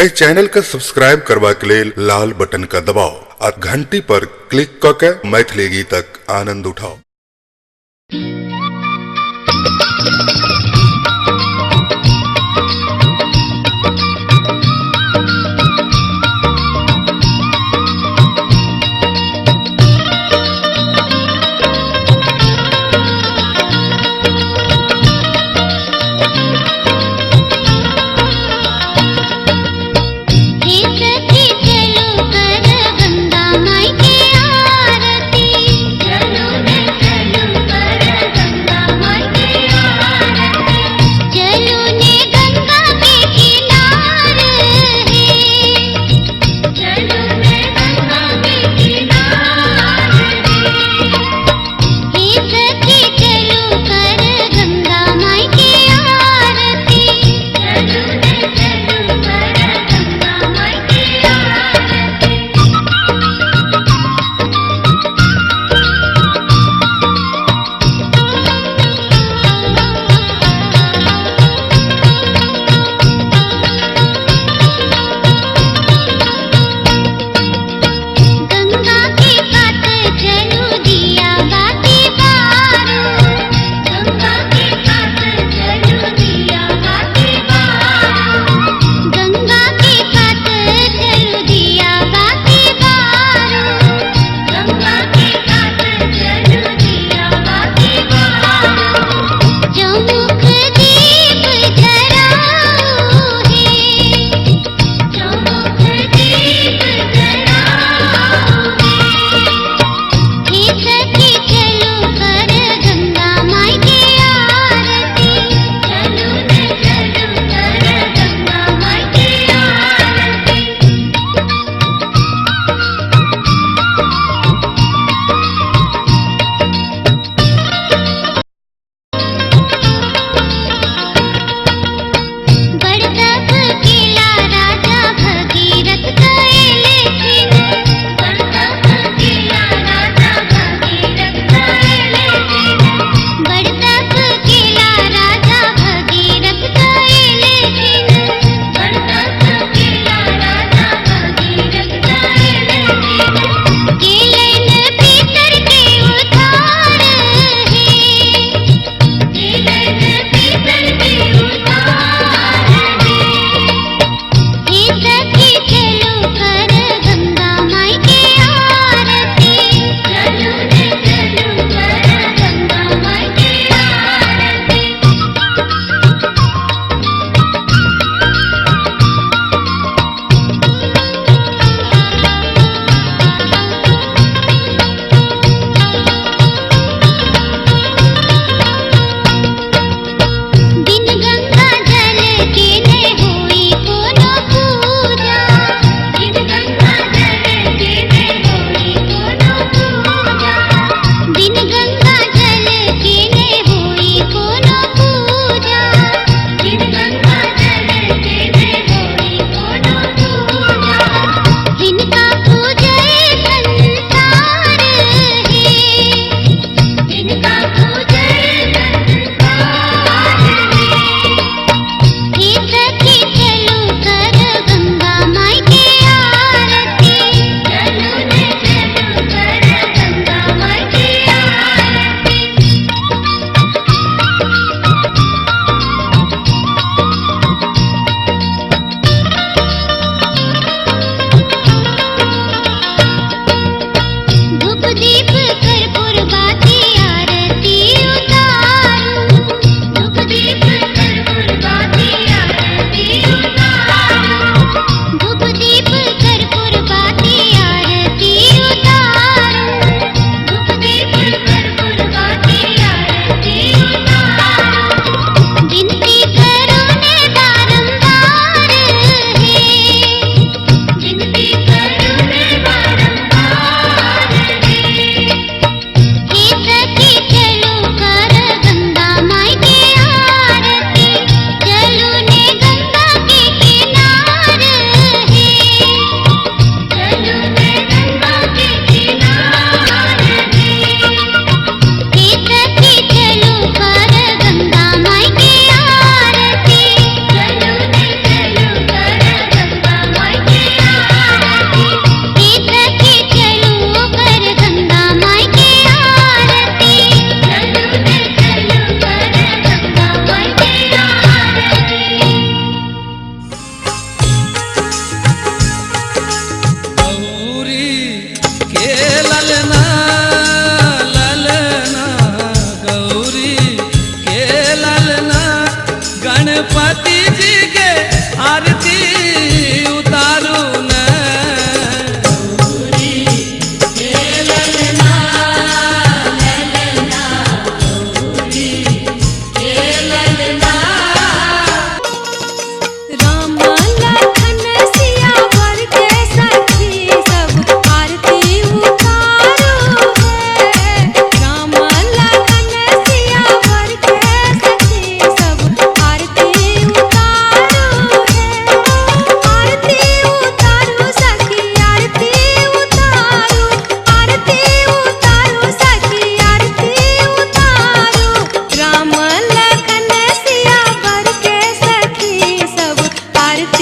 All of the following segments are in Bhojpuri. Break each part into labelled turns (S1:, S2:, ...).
S1: ए चैनल का सब्सक्राइब करवा के लिए लाल बटन का दबाओ और घंटी पर क्लिक करके मैथिली गीतक आनंद उठाओ।
S2: चलो न चलो कर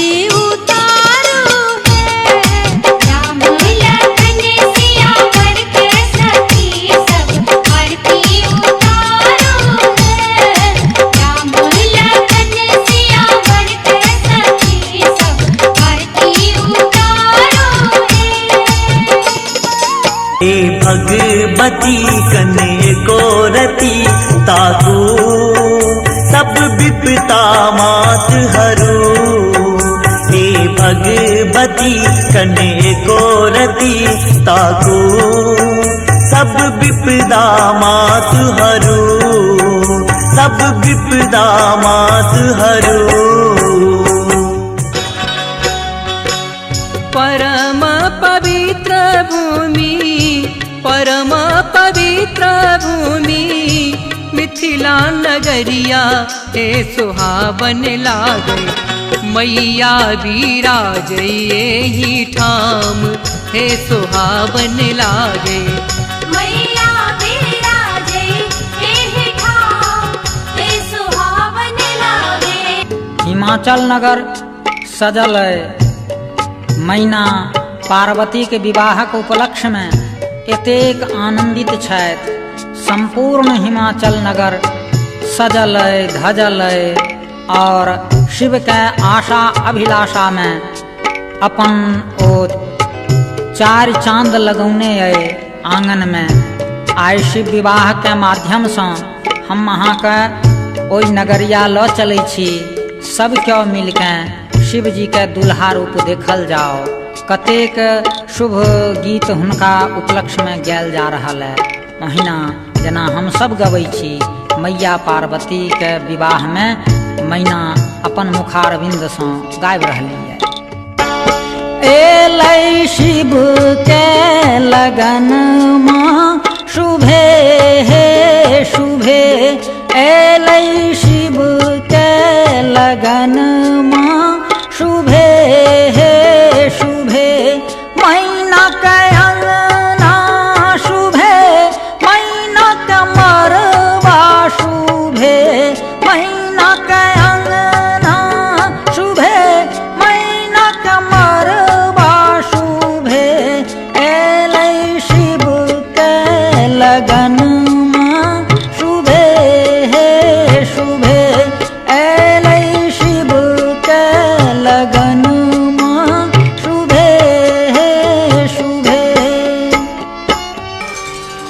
S2: आरती उतारो है। राम लखन सियावर के सखी सब आरती उतारो है। राम लखन सियावर के सखी सब आरती उतारो है।
S3: हे भगवती कने को रति ताकू सब विपता मात हरू। हे भगवती कने को रति ताकू सब विपदा मात हरू। सब विपदा मात हरू।
S4: परम पवित्र भूमि, परम पवित्र भूमि, मिथिला नगरिया हे सुहावन लागे। मैया विराजइए ही ठाम हे सुहावन लागे।
S2: मैया विराजे एहि ठाम हे सुहावन लागे।
S5: हिमाचल नगर सजल मैना पार्वती के विवाहक उपलक्ष्य में एतेक आनंदित छथि। संपूर्ण हिमाचल नगर सजल धजल और शिव के आशा अभिलाषा में अपन ओ चार चांद लगौने आंगन में। आइ शिव विवाह के माध्यम से हम अहाँ के ओइ नगरिया ल चलै छी। सब क्यों मिलके शिव जी के दुल्हा रूप देखल जाओ। कतेक शुभ गीत हुनका उपलक्ष्य में गायल जा रहल है। ओहिना जेना हम सब गबै छी मैया पार्वती के विवाह में मैना अपन मुखारविंद से गाबि रहली है। एलै शिव के लगन माँ शुभे हे शुभे। एलै शिव के लगन माँ शुभे हे शुभे। मैना के अंगना शुभे, मैना के मरवा शुभे। मैना के अंगना शुभे, मैना के मरवा शुभे। एलै शिव के लगन माँ शुभे हे शुभे। एलै शिव के लगन माँ शुभे हे शुभे।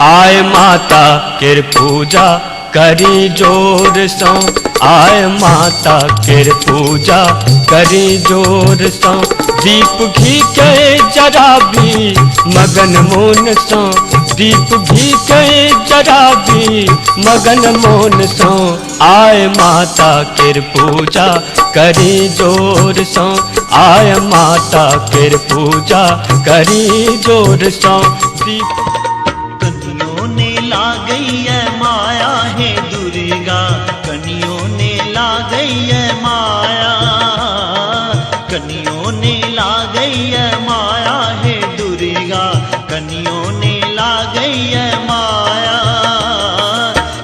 S3: आय माता केर पूजा करी जोर सौ। आय माता केर पूजा करी जोर सौ। दीप घी के जराबी मगन मोन सौ। दीप घी के जराबी मगन मोन सौ। आय माता केर पूजा करी जोर सौ। आय माता केर पूजा करी जोर सौ। दीप कनियों ने ला गई है माया है दुर्गा। कनियों ने ला गई है माया। कनियों ने ला गई है माया है दुर्गा। कनियों ने ला गई है माया।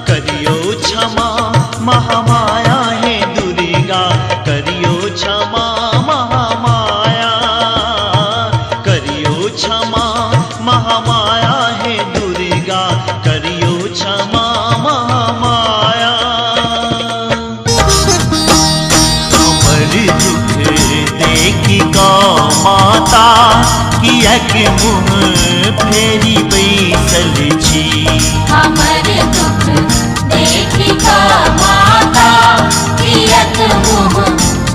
S3: करियो क्षमा महामाया है दुर्गा। करियो क्षमा महामाया। करियो क्षमा महामाया है दुर्गा। करियो क्षमा महामाया। हमर दुख देखी गौ माता कियक मुँह फेरी बैसल छी।
S2: हमर दुख देखी का माता कियक मुँह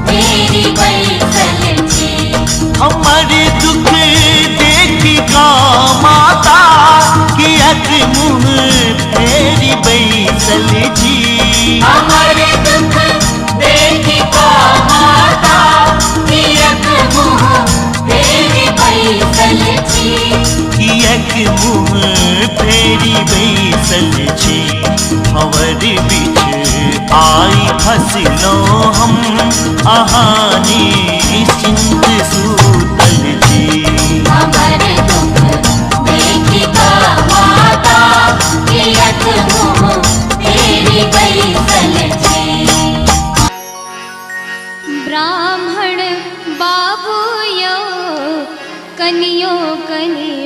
S2: फेरी बैसल छी।
S3: हमर दुख देखी गौ माता कियक मुँह फेरी बैसल छी।
S2: हमर दुख देखी का माता कियक मुँह फेरी बैसल छी।
S3: कियक मुँह फेरी बैसल छी। भंवर बिछ आई फसलो हम आहानी चिंत सूतल छी।
S2: हमर दुख देखी का माता कियक मुँह फेरी बैसल छी। ब्राह्मण
S6: कनियो कने